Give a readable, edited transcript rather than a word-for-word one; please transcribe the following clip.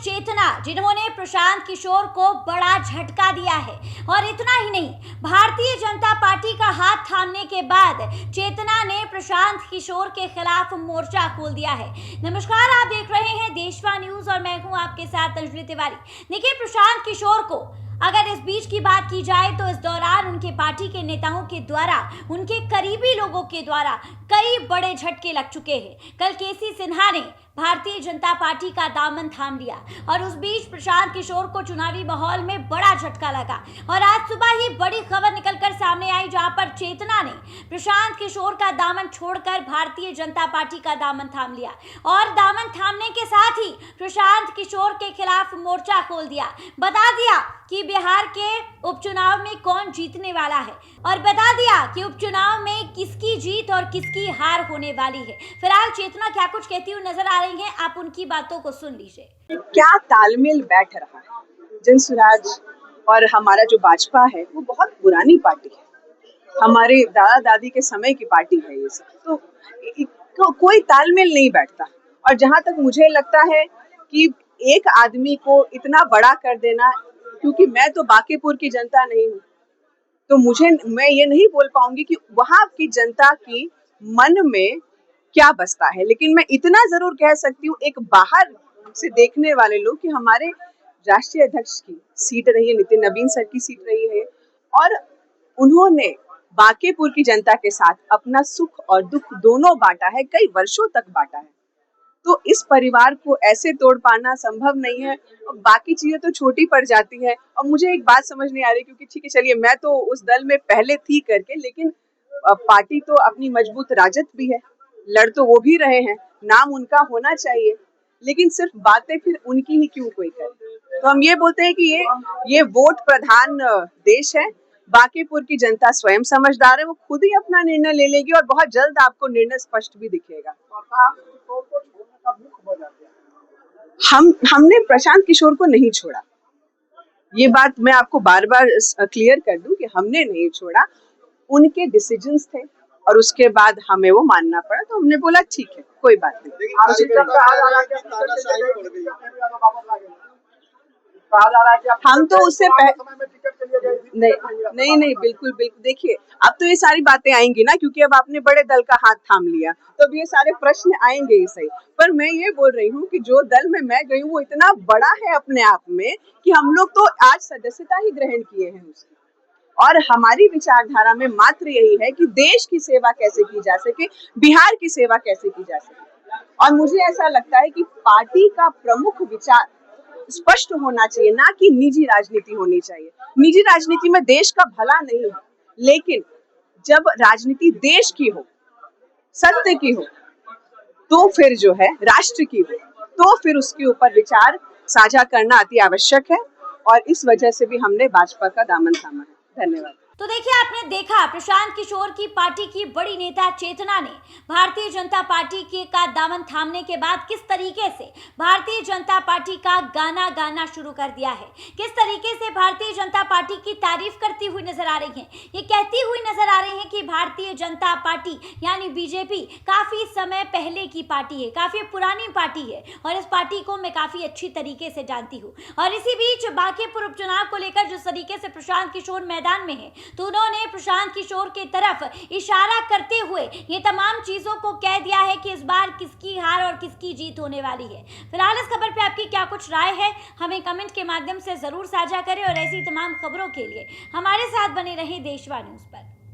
चेतना, जिन्होंने प्रशांत किशोर को बड़ा झटका दिया है। और इतना ही नहीं, भारतीय जनता पार्टी का हाथ थामने के बाद चेतना ने प्रशांत किशोर के खिलाफ मोर्चा खोल दिया है। नमस्कार, आप देख रहे हैं देशवा न्यूज और मैं हूं आपके साथ अंजलि तिवारी। देखिए, प्रशांत किशोर को अगर इस बीच की बात की जाए तो इस दौरान उनके पार्टी के नेताओं के द्वारा, उनके करीबी लोगों के द्वारा कई बड़े झटके लग चुके हैं। कल केसी सिन्हा ने भारतीय जनता पार्टी का दामन थाम लिया और उस बीच प्रशांत किशोर को चुनावी माहौल में बड़ा झटका लगा। और आज सुबह ही बड़ी खबर निकलकर सामने आई, जहां पर चेतना ने प्रशांत किशोर का दामन छोड़कर भारतीय जनता पार्टी का दामन थाम लिया और दामन थामने के साथ ही प्रशांत किशोर के खिलाफ मोर्चा खोल दिया। बता दिया कि बिहार के उपचुनाव में कौन जीतने वाला है और बता दिया कि उपचुनाव में किसकी जीत और किसकी हार होने वाली है। फिलहाल चेतना क्या कुछ कहती हुई नजर आ रही हैं, आप उनकी बातों को सुन लीजिए। क्या तालमेल बैठ रहा है। जनसुराज और हमारा जो भाजपा है वो बहुत पुरानी पार्टी है, हमारे दादा दादी के समय की पार्टी है। ये सब तो कोई तालमेल नहीं बैठता। और जहां तक मुझे लगता है कि एक आदमी को इतना बड़ा कर देना, क्योंकि मैं तो बांकीपुर की जनता नहीं हूँ, तो मैं ये नहीं बोल पाऊंगी कि वहां की जनता की मन में क्या बसता है। लेकिन मैं इतना जरूर कह सकती हूँ, एक बाहर से देखने वाले लोग, कि हमारे राष्ट्रीय अध्यक्ष की सीट रही है, नितिन नवीन सर की सीट रही है, और उन्होंने बांकीपुर की जनता के साथ अपना सुख और दुख दोनों बांटा है, कई वर्षों तक बांटा है। तो इस परिवार को ऐसे तोड़ पाना संभव नहीं है। और बाकी चीजें तो छोटी पड़ जाती है। और मुझे एक बात समझ नहीं आ रही, क्योंकि ठीक है, चलिए, मैं तो उस दल में पहले थी करके, लेकिन पार्टी तो अपनी मजबूत राजद भी है, लड़ तो वो भी रहे हैं, नाम उनका होना चाहिए, लेकिन सिर्फ बातें फिर उनकी ही क्यों कोई करे। तो हम ये बोलते हैं कि ये वोट प्रधान देश है। बांकीपुर की जनता स्वयं समझदार है, वो खुद ही अपना निर्णय ले लेगी और बहुत जल्द आपको निर्णय स्पष्ट भी दिखेगा। हमने प्रशांत किशोर को नहीं छोड़ा, ये बात मैं आपको बार बार क्लियर कर दूं कि हमने नहीं छोड़ा। उनके डिसीजंस थे और उसके बाद हमें वो मानना पड़ा, तो हमने बोला ठीक है, कोई बात नहीं। हम तो उससे नहीं, बिल्कुल। देखिए, अब तो ये सारी बातें आएंगी ना, क्योंकि अब आपने बड़े दल का हाथ थाम लिया, तो अब ये सारे प्रश्न आएंगे ही सही। पर मैं ये बोल रही हूँ कि जो दल में मैं गई हूँ वो इतना बड़ा है अपने आप में कि हम लोग तो आज सदस्यता ही ग्रहण किए हैं उसकी। और हमारी विचारधारा में मात्र यही है कि देश की सेवा कैसे की जा सके, बिहार की सेवा कैसे की जा सके। और मुझे ऐसा लगता है कि पार्टी का प्रमुख विचार स्पष्ट होना चाहिए, ना कि निजी राजनीति होनी चाहिए। निजी राजनीति में देश का भला नहीं है, लेकिन जब राजनीति देश की हो, सत्य की हो, तो फिर जो है राष्ट्र की हो, तो फिर उसके ऊपर विचार साझा करना अति आवश्यक है। और इस वजह से भी हमने भाजपा का दामन थामा है। धन्यवाद। तो देखिए, आपने देखा प्रशांत किशोर की पार्टी की बड़ी नेता चेतना ने भारतीय जनता पार्टी के का दामन थामने के बाद किस तरीके से भारतीय जनता पार्टी का गाना गाना शुरू कर दिया है, किस तरीके से भारतीय जनता पार्टी की तारीफ करती हुई नजर आ रही हैं। ये कहती हुई नजर आ रही हैं कि भारतीय जनता पार्टी यानी बीजेपी काफी समय पहले की पार्टी है, काफी पुरानी पार्टी है और इस पार्टी को मैं काफी अच्छी तरीके से जानती हूँ। और इसी बीच बांकीपुर उपचुनाव को लेकर जिस तरीके से प्रशांत किशोर मैदान में है, तो उन्होंने प्रशांत किशोर की तरफ इशारा करते हुए ये तमाम चीजों को कह दिया है कि इस बार किसकी हार और किसकी जीत होने वाली है। फिलहाल इस खबर पे आपकी क्या कुछ राय है, हमें कमेंट के माध्यम से जरूर साझा करें और ऐसी तमाम खबरों के लिए हमारे साथ बने रहें देशवा न्यूज पर।